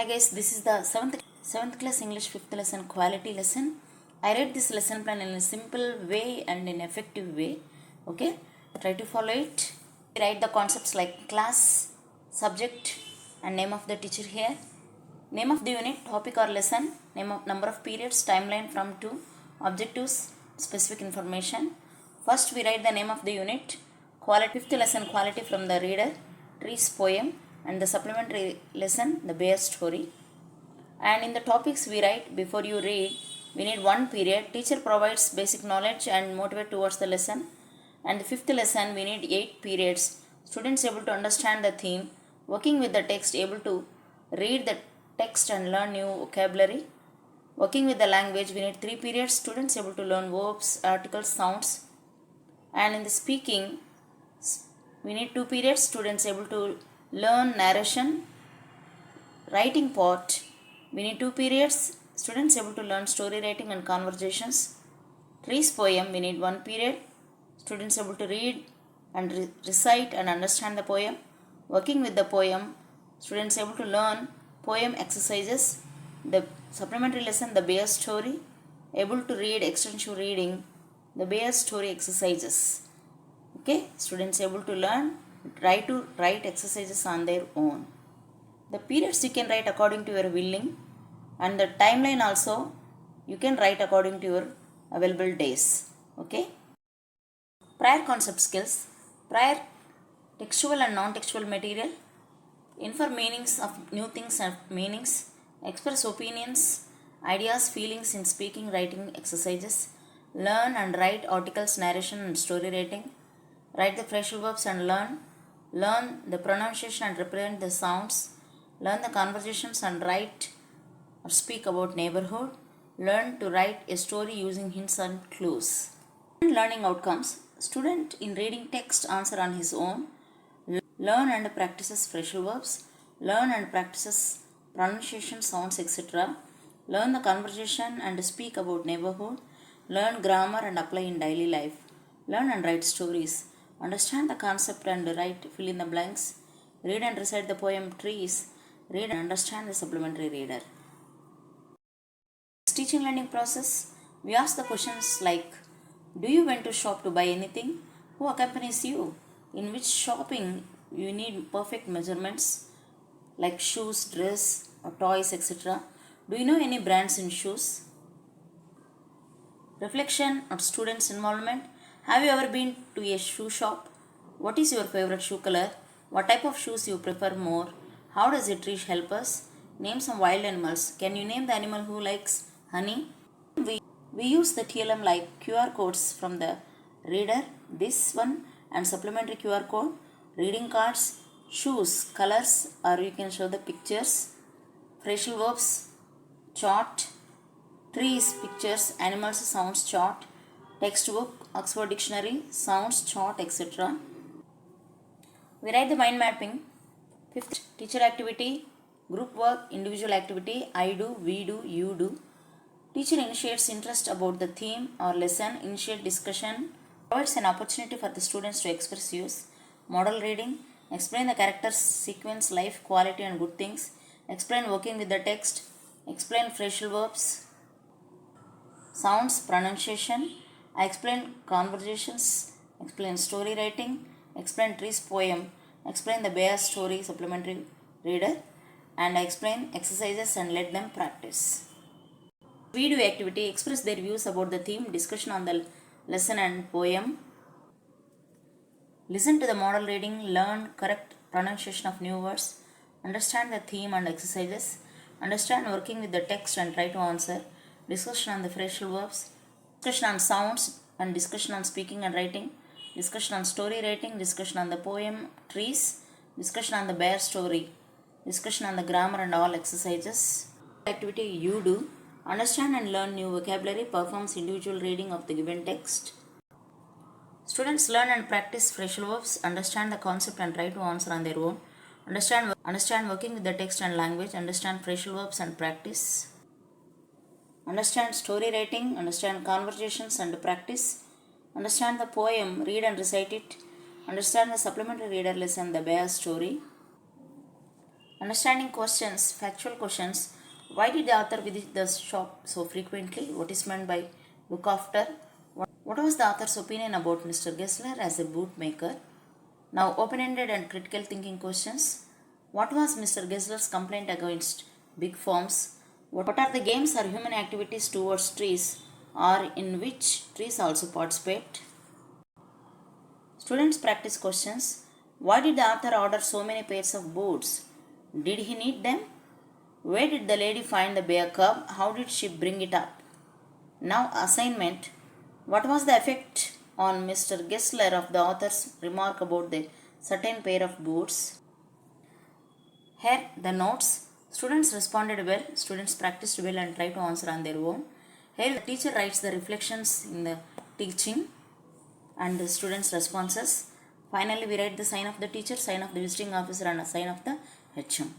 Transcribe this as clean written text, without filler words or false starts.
Hi guys, this is the seventh class English 5th lesson quality lesson. I read this lesson plan in a simple way and in effective way. Okay, try to follow it. Write the concepts like class, subject and name of the teacher here. Name of the unit, topic or lesson, name of number of periods, timeline from to, objectives, specific information. First we write the name of the unit, quality, 5th lesson quality from the reader, trees poem, and the supplementary lesson, the bear story. And in the topics we write, before you read, we need one period. Teacher provides basic knowledge and motivate towards the lesson. And the 5th lesson, we need 8 periods. Students able to understand the theme, working with the text, able to read the text and learn new vocabulary. Working with the language, we need 3 periods. Students able to learn verbs, articles, sounds. And in the speaking, we need 2 periods. Students able to learn narration. Writing part, we need 2 periods. Students able to learn story writing and conversations. Trees poem, we need 1 period. Students able to read and recite and understand the poem. Working with the poem, students able to learn poem exercises. The supplementary lesson, the bear story, able to read extensive reading, the bear story exercises. Okay, students able to learn, try to write exercises on their own. The periods you can write according to your willing, and the timeline also you can write according to your available days. Okay. Prior concept skills, prior textual and non-textual material, infer meanings of new things and meanings, express opinions, ideas, feelings in speaking, writing exercises, learn and write articles, narration and story writing, write the phrasal verbs and learn the pronunciation and represent the sounds, learn the conversations and write or speak about neighborhood, learn to write a story using hints and clues. Learning outcomes, student in reading text answer on his own, learn and practices phrasal verbs, learn and practices pronunciation, sounds, etc. Learn the conversation and speak about neighborhood, learn grammar and apply in daily life, learn and write stories, understand the concept and write, fill in the blanks, read and recite the poem Trees, read and understand the supplementary reader. Teaching learning process, we ask the questions like, do you went to shop to buy anything? Who accompanies you? In which shopping you need perfect measurements like shoes, dress or toys, etc. Do you know any brands in shoes? Reflection on students' involvement. Have you ever been to a shoe shop? What is your favorite shoe color? What type of shoes you prefer more? How does a tree help us? Name some wild animals. Can you name the animal who likes honey? We use the TLM like QR codes from the reader, this one and supplementary QR code, reading cards, shoes, colors, or you can show the pictures, phrasal verbs, chart, trees, pictures, animals, sounds, chart, textbook, Oxford Dictionary, sounds, chart, etc. We write the mind mapping. 5th, teacher activity, group work, individual activity, I do, we do, you do. Teacher initiates interest about the theme or lesson, initiate discussion, provides an opportunity for the students to express views, model reading, explain the characters, sequence, life, quality and good things, explain working with the text, explain phrasal verbs, sounds, pronunciation, I explain conversations, explain story writing, explain trees poem, explain the bear story supplementary reader, and I explain exercises and let them practice. Video activity, express their views about the theme, discussion on the lesson and poem. Listen to the model reading, learn correct pronunciation of new words, understand the theme and exercises, understand working with the text and try to answer, discussion on the phrasal verbs, discussion on sounds and discussion on speaking and writing, discussion on story writing, discussion on the poem Trees, discussion on the bear story, discussion on the grammar and all exercises. Activity you do, understand and learn new vocabulary, performs individual reading of the given text. Students learn and practice phrasal verbs, understand the concept and try to answer on their own, understand working with the text and language, understand phrasal verbs and practice, understand story writing, understand conversations and practice, understand the poem, read and recite it, understand the supplementary reader lesson, the bear story, Understanding questions, factual questions. Why did the author visit the shop so frequently? What is meant by look after? What was the author's opinion about Mr. Gessler as a bootmaker? Now, open-ended and critical thinking questions. What was Mr. Gessler's complaint against big firms? What are the games or human activities towards trees, or in which trees also participate? Students practice questions. Why did the author order so many pairs of boots? Did he need them? Where did the lady find the bear cub? How did she bring it up? Now, assignment. What was the effect on Mr. Gessler of the author's remark about the certain pair of boots? Here, the notes. Students responded well, students practiced well and tried to answer on their own. Here, the teacher writes the reflections in the teaching and the students' responses. Finally, we write the sign of the teacher, sign of the visiting officer, and a sign of the HM.